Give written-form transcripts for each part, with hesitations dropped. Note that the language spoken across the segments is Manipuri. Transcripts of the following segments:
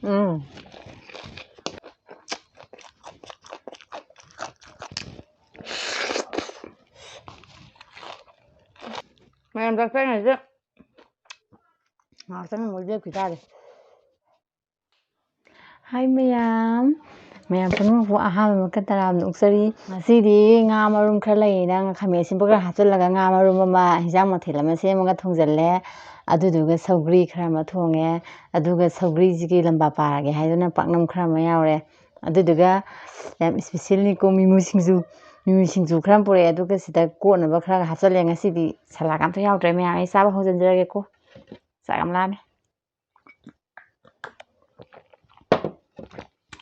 음. Mày làm cái này chứ. Sana mulje kutare. Hi mayam puno fu aha makataram uksari masidi nga marum khara leina nga khame simbaga hachalaga nga marum ma hijang mathila ma semaga thongjalle aduduga saugri khara ma thonge aduga saugri jigi lamba parage haiduna paknam khara ma yaure aduduga yam specially ko mimu singju khara pore aduga sida ko na ba khara hachalle ngasidi salagam to yaudre me ai saba hojanjrage ko sagam lame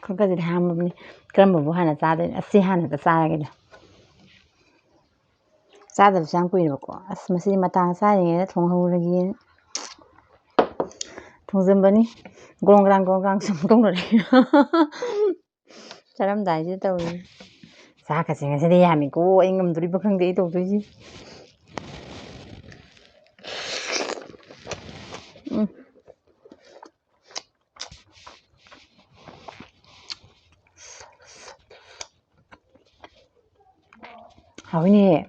그까지 하면 그런 뭐 하나 짜대 씨 하나도 짜야겠다 짜도 장고 이러고 아스마시 마땅 싸이게 통하우르기 통전번이 공그랑 숨동을 잘한다 이제 또 사가 생각이 야미고 임금들이 버흥데 이도 되지 아버니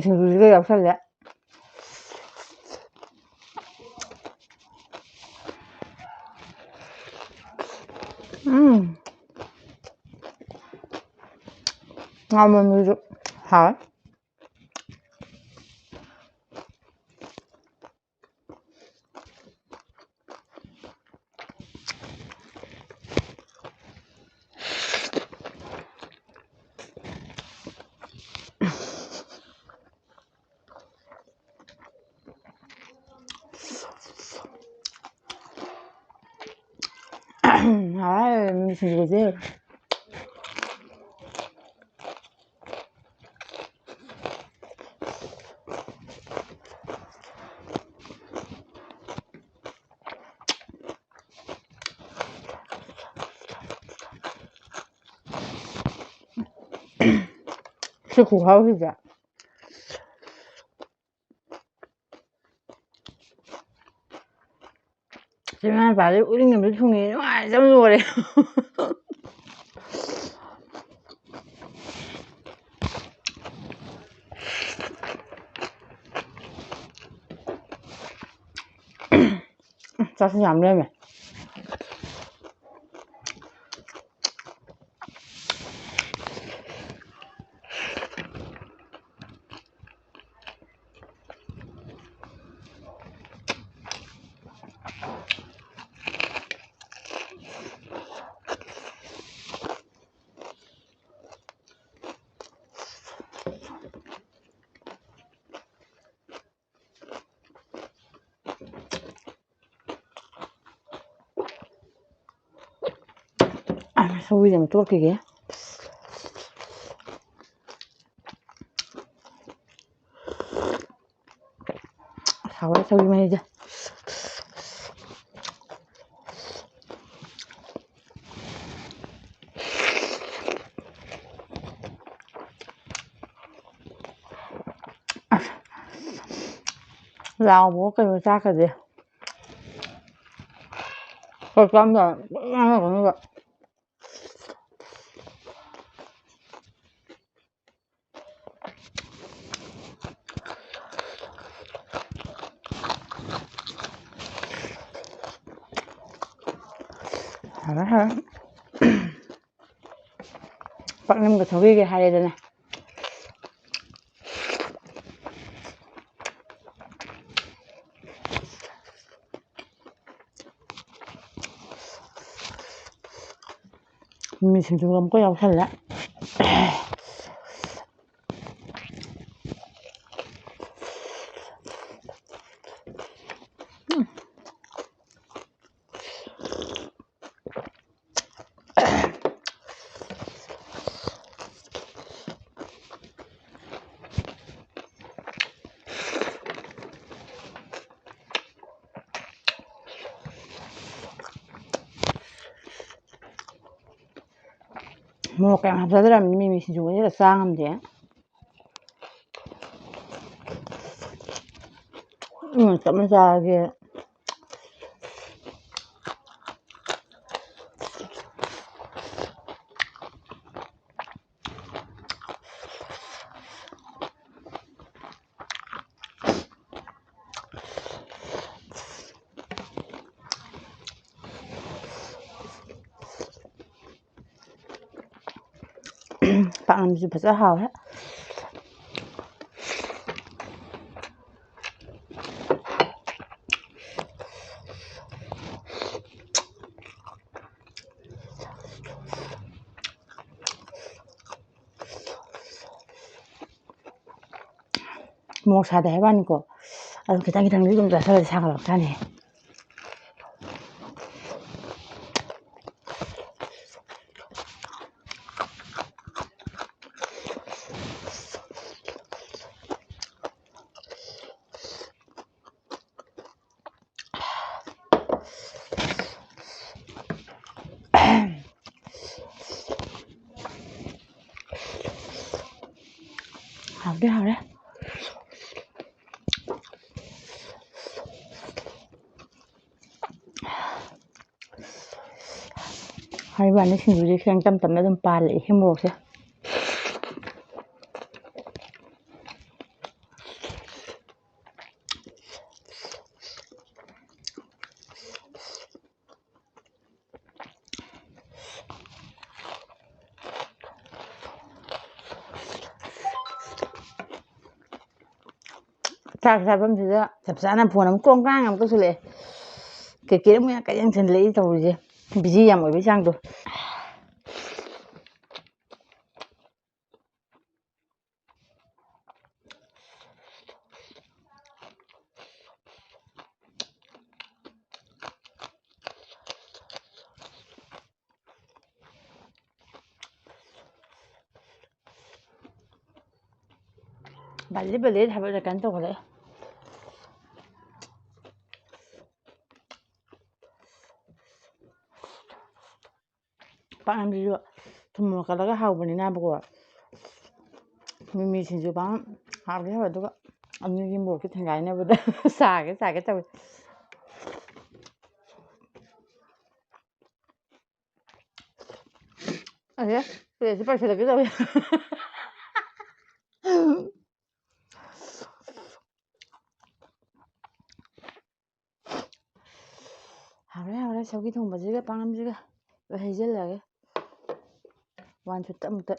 지금 이거 yap살래 아무 이거 하 아, 무슨 이거지?是苦烤是的。 지금 바로 우리는 물통이 완전 오래. 자신이 안 되면. 소리 좀 뚫기게. 사과 소리만 해줘. rau bố cái ra cái gì rồi con rồi ăn còn như vậy hả bạn em có thấu cái hay đây này mình sử dụng làm cái dầu xanh lá 뭐 그냥 합사들하면 미미 신주고 쌍하면 쌈싸게 bạn làm gì phải rất hào hết. 뭐 사다 해봤니까 아주 기장기장 좀 나서서 사가라 가네. hào đấy. hai bạn ấy xin gì khen trăm tầm nó đâm pa lại thêm một thế. 자, 잡으면 잡사는 보는 꽁깡 또 술래. cái 뭐야 그냥 전레이 또 이제 비지야 뭐 비장도. 빨리빨리 해보자 간또 그래. bạn làm gì rồi thùng một cái đó cái hào bên này 보고 미미 진주 방 하게 해도 언니 뭐 이렇게 생각이네 보다 싸게 또 아니야 그래 빨리 저렇게 또 하래 저기 통 뭐지가 빵 남지가 왜 해질라게 완전 땀도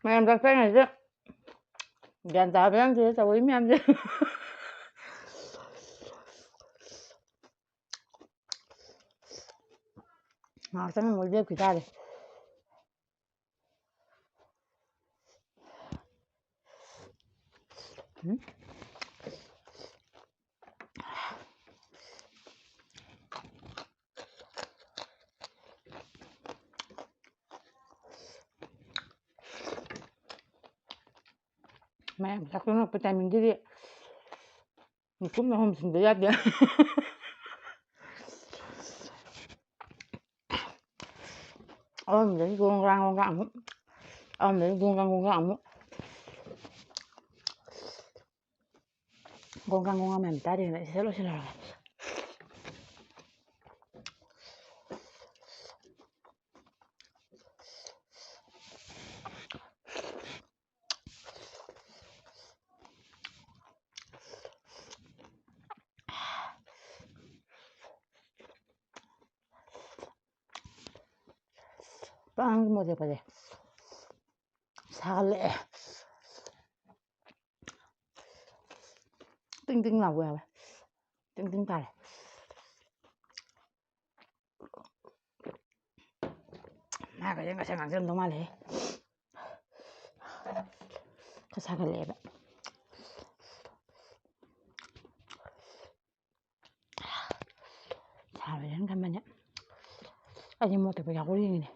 mày làm ra cái này chứ gần tao bé chứ tao ý em chứ mà sao nó mới quỷ ta đi mẹ sao nó phải mình đi mình cũng là không xin được ra mình con răng mình con răng con mềm ta đi lại sẽ lo 빵 뭐 돼 봐야 사갈래 띵띵 나고야 띵띵 달래 나 그냥 생각 좀 너무 많이 그 사갈래 ꯑꯖꯤꯟꯃꯣꯇꯣ ꯌꯥꯎꯕ꯭ꯔꯥ ꯌꯦꯡꯉꯤꯅꯦ.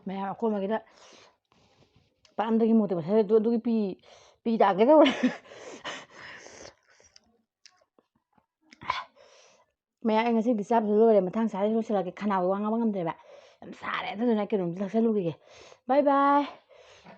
ꯃꯌꯥꯝ ꯑꯀꯣꯟꯕꯒꯤꯗ ꯄꯥꯟꯗꯒꯤ ꯃꯣꯇꯣ ꯃꯁꯥꯗꯣ ꯑꯗꯨꯒꯤ ꯄꯤ ꯇꯥꯒꯦ ꯇꯧꯔꯦ. ꯃꯌꯥꯝ ꯑꯩ ꯉꯁꯤꯗꯤ ꯆꯥꯕꯁꯨ ꯂꯣꯏꯔꯦ. ꯃꯊꯪ ꯁꯥꯏꯗ ꯂꯣꯏꯁꯤꯜꯂꯛꯀꯦ. ꯈꯅꯥꯎ ꯋꯥ ꯉꯥꯡꯕ ꯉꯝꯗ꯭ꯔꯦꯕ. ꯌꯥꯝ ꯁꯥꯔꯦ. ꯑꯗꯨꯗꯨꯅ ꯀꯩꯅꯣꯝꯇ ꯊꯛꯆꯜꯂꯨꯈꯤꯒꯦ. ꯕꯥꯏ ꯕꯥꯏ.